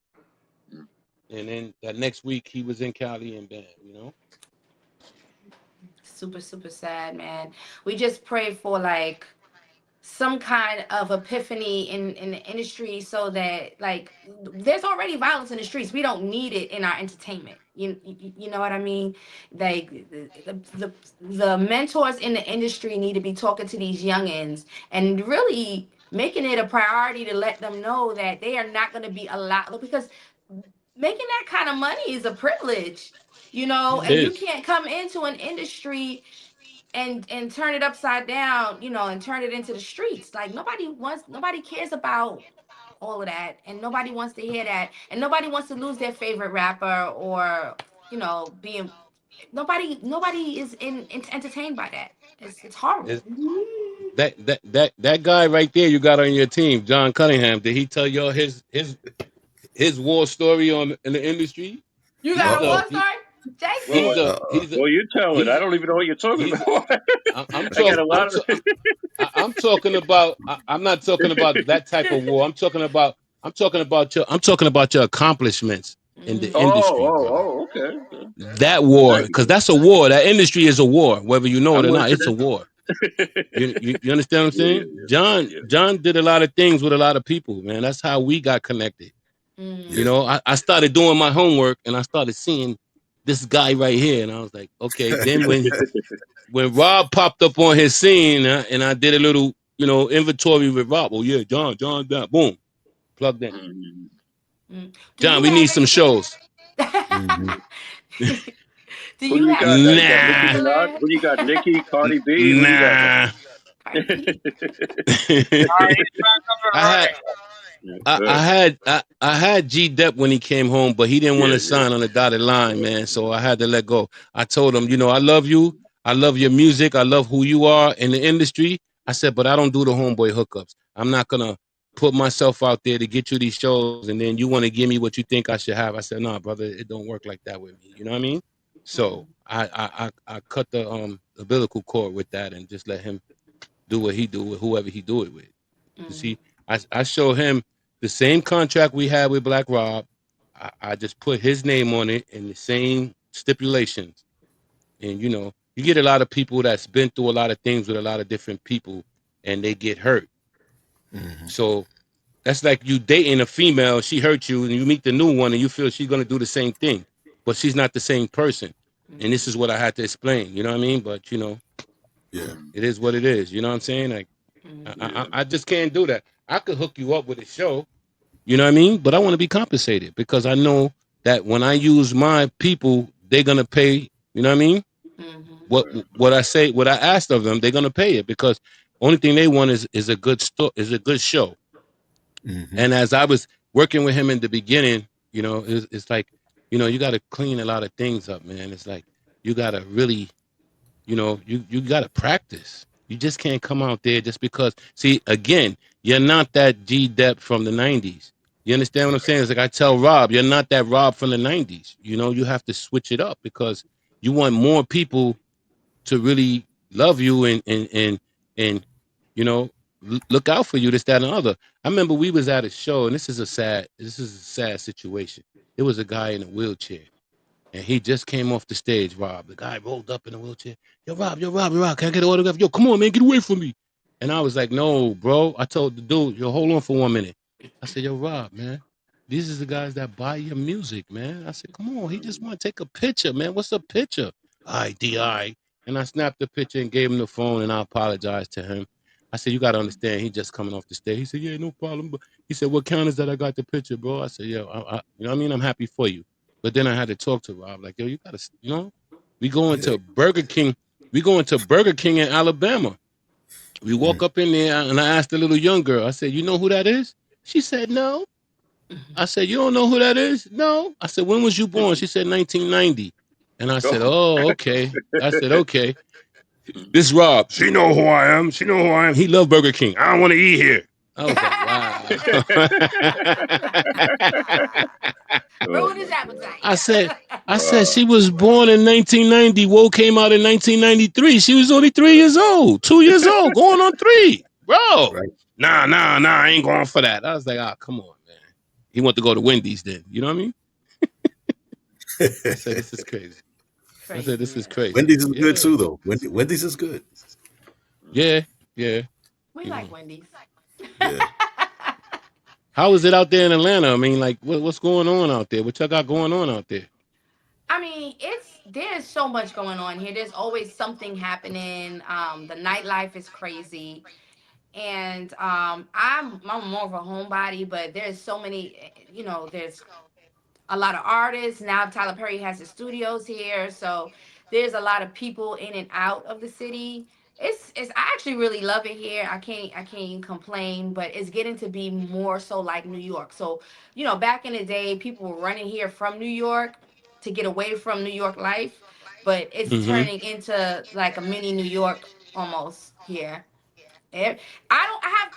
mm. and then that next week he was in Cali and bam. Super, super sad, man. We just pray for like some kind of epiphany in the industry so that like there's already violence in the streets, we don't need it in our entertainment, you know what I mean, like the mentors in the industry need to be talking to these youngins and really making it a priority to let them know that they are not going to be allowed, because making that kind of money is a privilege, It and you is. can't come into an industry and turn it upside down, and turn it into the streets. Like nobody cares about all of that, and nobody wants to hear that, and nobody wants to lose their favorite rapper or being nobody is entertained by that. It's horrible. It's that guy right there you got on your team, John Cunningham. Did he tell y'all his war story on in the industry? You He's got a the war Uh-oh. he story, Well, JC? he's the he's the well, you tell it. I he's don't even know what you're talking he's about. I'm I got talking a lot of. I'm talking about I'm not talking about that type of war. I'm talking about your accomplishments in the Mm, industry, brother. Okay. That war, Thank because you. that's a war. That industry is a war, whether you know it I'm or with not. you. It's a war. You understand what I'm Yeah, saying? yeah, yeah. John did a lot of things with a lot of people, man. That's how we got connected. You Yeah. Mm. know, I started doing my homework and I started seeing this guy right here, and I was like, okay. Then when Rob popped up on his scene, and I did a little, inventory with Rob. Oh yeah, John, that boom, plugged in. Mhm. Mm. Do John, you we need have some anything? shows. Hmm. Do Who do you you have got now? You got anything in Nicki Nah, Minaj? particular? Who do you got? Nicki, Cardi B? Who do you got nah. Cardi B. He's back up and I had running. now? I had G Dep when he came home, but he didn't want Yeah, to yeah. sign on the dotted line, man. So I had to let go. I told him, I love you. I love your music. I love who you are in the industry. I said, but I don't do the homeboy hookups. I'm not gonna put myself out there to get you these shows, and then you want to give me what you think I should have. I said, nah, brother, it don't work like that with me. You know what I mean? So Mm, I cut the umbilical cord with that and just let him do what he do with whoever he do it with. You mm, see, I show him the same contract we had with Black Rob. I just put his name on it and the same stipulations. And you get a lot of people that's been through a lot of things with a lot of different people, and they get hurt. Hmm. So that's like you dating a female, she hurt you, and you meet the new one, and you feel she's gonna do the same thing, but she's not the same person. And this mm, is what I had to explain. You know what I mean? But Yeah. it is what it is. You know what I'm saying? Like mm, I just can't do that. I could hook you up with a show. You know what I mean? But I want to be compensated because I know that when I use my people, they're gonna pay. You know what I mean? mm, What what I say, what I asked of them, they're gonna pay it because only thing they want is a good is a good show. Hmm. And as I was working with him in the beginning, it's like, you got to clean a lot of things up, man. It's like you got to really, you got to practice. You just can't come out there just because. See, again, you're not that G Dep from the '90s. You understand what I'm saying? It's like I tell Rob, you're not that Rob from the '90s. You have to switch it up because you want more people to really love you and you know look out for you, this, that, and the other. I remember we was at a show, and this is a sad situation. It was a guy in a wheelchair, and he just came off the stage. Rob, the guy rolled up in a wheelchair. Yo, Rob, can I get an autograph? Yo, come on, man, get away from me. And I was like, no, bro. I told the dude, yo, hold on for 1 minute. I said, yo, Rob, man, these is the guys that buy your music, man. I said, come on, he just want to take a picture, man. What's a picture? All right, DI. And I snapped the picture and gave him the phone, and I apologized to him. I said, you got to understand, he just coming off the stage. He said, yeah, no problem. But he said, what count is that I got the picture, bro? I said, yo, you know what I mean? I'm happy for you. But then I had to talk to Rob, like, yo, you got to, we going Yeah. to Burger King. We going to Burger King in Alabama. We walk Mm. up in there, and I asked the little young girl, I said, you know who that is? She said, no. I mm. said, you don't know who that is? No. I said, when was you born? She said, 1990. And I said, Oh. oh, okay. I said, okay. This Rob. She know who I am. She know who I am. He love Burger King. I don't want to eat here. I was like, wow. Oh Ruin his my God. appetite. I said, I said Uh, she was born in 1990. Woe came out in 1993. She was only 3 years old, 2 years old, going on three. Bro, Right. nah, I ain't going for that. I was like, ah, come on, man. He want to go to Wendy's then. You know what I mean? I said, this is crazy. I said, this is Craziness. crazy. Wendy's is good Yeah, too, though. Wendy's is good. yeah, yeah. We You like know, Wendy's. Yeah. how is it out there in Atlanta? I mean, like, what's going on out there? What y'all got going on out there? I mean, there's so much going on here. There's always something happening. The nightlife is crazy, and I'm more of a homebody, but there's so many. There's a lot of artists now. Tyler Perry has his studios here, so there's a lot of people in and out of the city. It's I actually really love it here. I can't even complain, but it's getting to be more so like New York. So back in the day, people were running here from New York to get away from New York life, but it's Mm-hmm. turning into like a mini New York almost here. I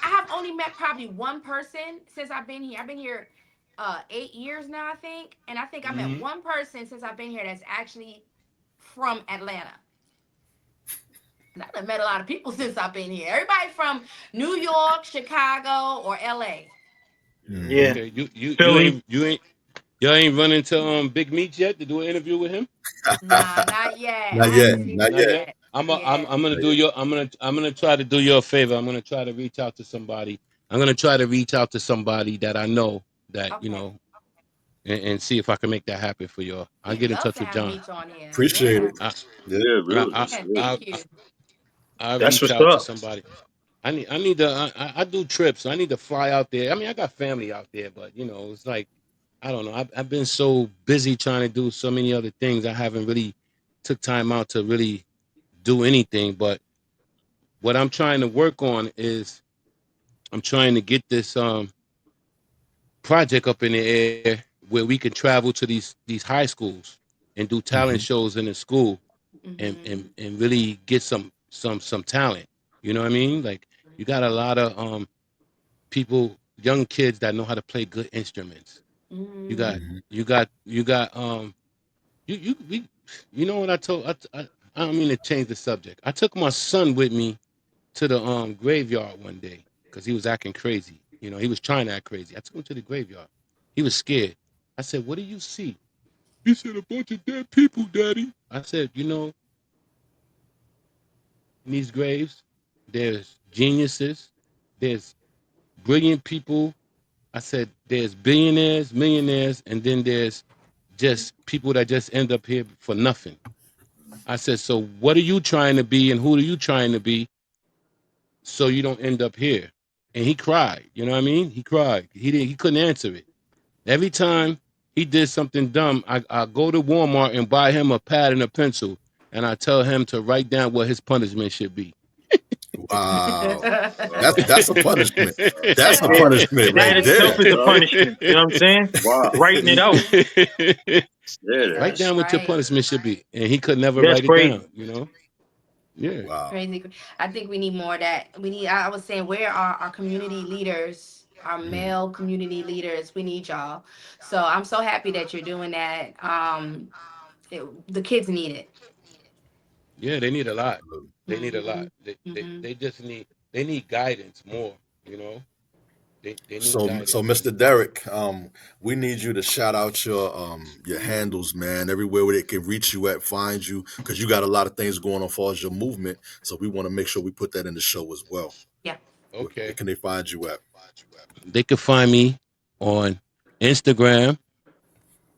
have only met probably one person since I've been here. I've been here 8 years now, I think. And I think I met Mm-hmm. one person since I've been here that's actually from Atlanta. And I've met a lot of people since I've been here. Everybody from New York, Chicago, or LA. Hmm. Yeah, Okay, Philly. y'all ain't run into Big Meats yet to do an interview with him? Nah, not yet. I Not yet. haven't Mm. seen Not him Not yet. yet. yet. Yeah. I'm gonna do your I'm gonna try to do you a favor. I'm gonna try to reach out to somebody. I'm gonna try to reach out to somebody that I know that Okay. and see if I can make that happen for y'all. I'll We'd get in love touch to with have John. Meech on here. Appreciate Yeah. it. I Yeah. Yeah, I really, that's Yeah. good. Thank you. I That's reach what's out to up. somebody. I need to I do trips. I need to fly out there. I mean, I got family out there, but it's like I don't know. I've been so busy trying to do so many other things. I haven't really took time out to really do anything. But what I'm trying to work on is I'm trying to get this project up in the air where we can travel to these high schools and do talent Hmm. shows in the school and Mm-hmm. and, and really get some talent. You know what I mean? Like you got a lot of people, young kids that know how to play good instruments. You got Mm-hmm. Hmm. you got you we, you know what I don't mean to change the subject. I took my son with me to the graveyard one day because he was acting crazy. He was trying to act crazy. I took him to the graveyard. He was scared. I said, "What do you see?" He said, "A bunch of dead people, Daddy." I said, in these graves, there's geniuses, there's brilliant people. I said, there's billionaires, millionaires, and then there's just people that just end up here for nothing. I said, so what are you trying to be and who are you trying to be so you don't end up here? And he cried. You know what I mean? He cried. He couldn't answer it. Every time he did something dumb, I go to Walmart and buy him a pad and a pencil, and I tell him to write down what his punishment should be. Wow. Wow, That's a punishment. That's a Yeah, punishment right that itself there. is a right? punishment. You know what I'm saying? Wow. Writing it out. Mm-hmm. Yeah, it Write is. down what your Right. punishment should be, and he could never That's write it crazy. down. Yeah. Wow. Crazy. I think we need more of that. We need, I was saying, where are our community leaders, our Mhm. male community leaders? We need y'all. So I'm so happy that you're doing that. The kids need it. Yeah, they need a lot. Absolutely. They need a Mm-hmm. lot. Mm-hmm. They just need guidance more. You know, they need So guidance. Mr. Derek, we need you to shout out your handles, man, everywhere where they can reach you at, find you, because you got a lot of things going on as far as your movement. So we want to make sure we put that in the show as well. Yeah. Where Okay, can they find you at? they can find me on Instagram.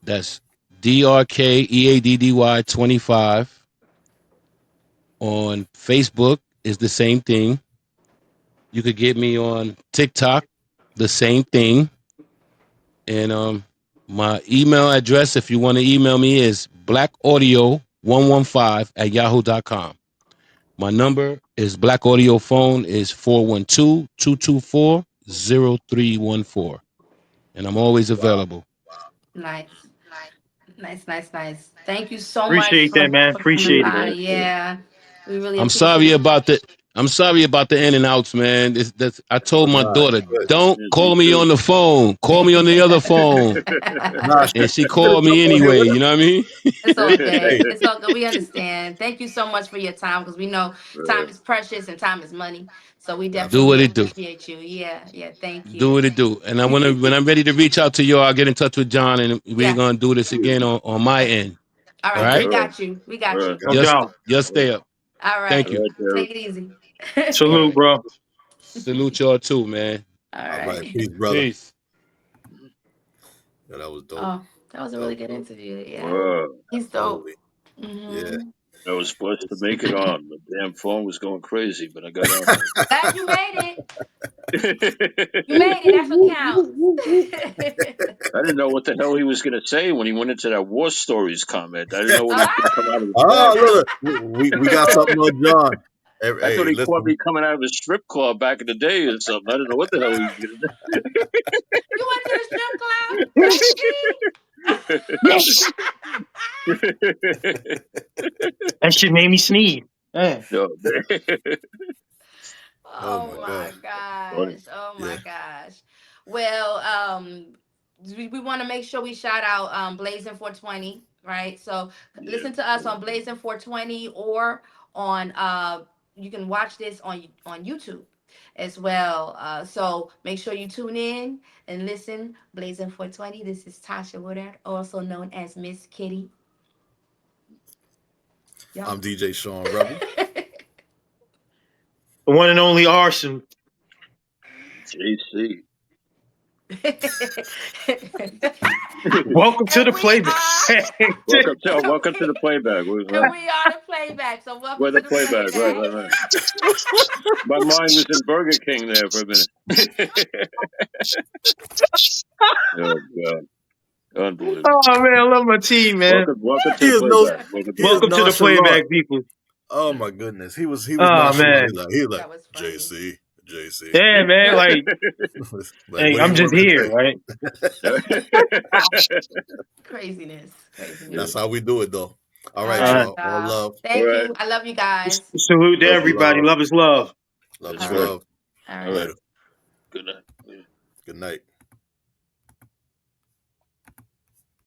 That's DRKEADDY 25. On Facebook is the same thing. You could get me on TikTok, the same thing. And my email address, if you want to email me, is blackaudio115 at yahoo.com. My number is Black Audio phone is 412-224-0314. And I'm always Wow. available. Nice. Nice, nice, nice. Thank you so much Appreciate that, man. for coming Appreciate Really it. by. nice. Yeah. Yeah. We really I'm appreciate sorry it. about the I'm sorry about the in and outs, man. I Oh, told my no, Nah, that's daughter, you fine. good. don't Yeah, me call me on too. the phone. Call me on the other phone. Nah, And she she better called jump me on here anyway. with us. You know what I mean? It's all good. Hey, It's all good. We understand. Thank you so much for your time because we know time Yeah. is precious and time is money. So we Do definitely what absolutely. it do. appreciate you. Yeah. Yeah. Thank Do you. what it do. And I wanna when I'm ready to reach out to y'all, I'll get in touch with John and we're Yeah. gonna do this Yeah. again on my Yeah. end. All All right. Okay. We right? All right. got you. We All got right. you. No Just doubt. just All right. stay up. All Thank right. you. Derek. Take it easy. All Salute, right. bro. Salute y'all too, man. All All right. right. Peace, brother. Peace. Yeah, that was dope. Oh, that was a really Dope, good dope. interview. Yeah. Wow. He's dope. Absolutely. Yeah. Hmm. I was blessed to make it on. The damn phone was going crazy, but I got on Glad you made it. there. You made it. That's what counts. I didn't know what the hell he was going to say when he went into that war stories comment. I didn't know when he was going to come Ah! out of his Oh, bag. look, we got something on John. Hey, I thought hey, he caught listen. me coming out of a strip club back in the day or something. I didn't know what the hell he was going You went to the strip club, crazy. Yes. to That shit made me sneeze. Yeah. do. No, Oh Oh my God. my funny. gosh. Oh my Yeah. gosh. Well, we want to make sure we shout out Blazing 420, right? So Yeah. listen to us on Blazing 420 or on you can watch this on YouTube as well. So make sure you tune in and listen. Blazing 420. This is Tasha Woodard, also known as Miss Kitty. Yep. I'm DJ Sean Rebel. The one and only Arson. JC. Welcome to And the we playback. Welcome to the playback. and we are the playback. So welcome We're to the the playback. Right, playback. right, right. My mind was in Burger King there for a minute. Oh God, unbelievable. Oh man, I love my team, man. Welcome He to the is no playback. Welcome to he the is Welcome to the nonchalant. playback, people. Oh my goodness. He was Oh nonchalant. man. He like That was funny. JC. Yeah, man. Like, Like, hey, what do I'm you just want me here, to right? Crazy. say? Yeah. That's how we do it though. All All right, right, Uh, y'all. All y'all. love. All Thank right. you. I love you guys. salute to Love One you. everybody. love. Love is love. Love That's is All right. right. love. All All right. right. Later. Good night. Yeah. Good night.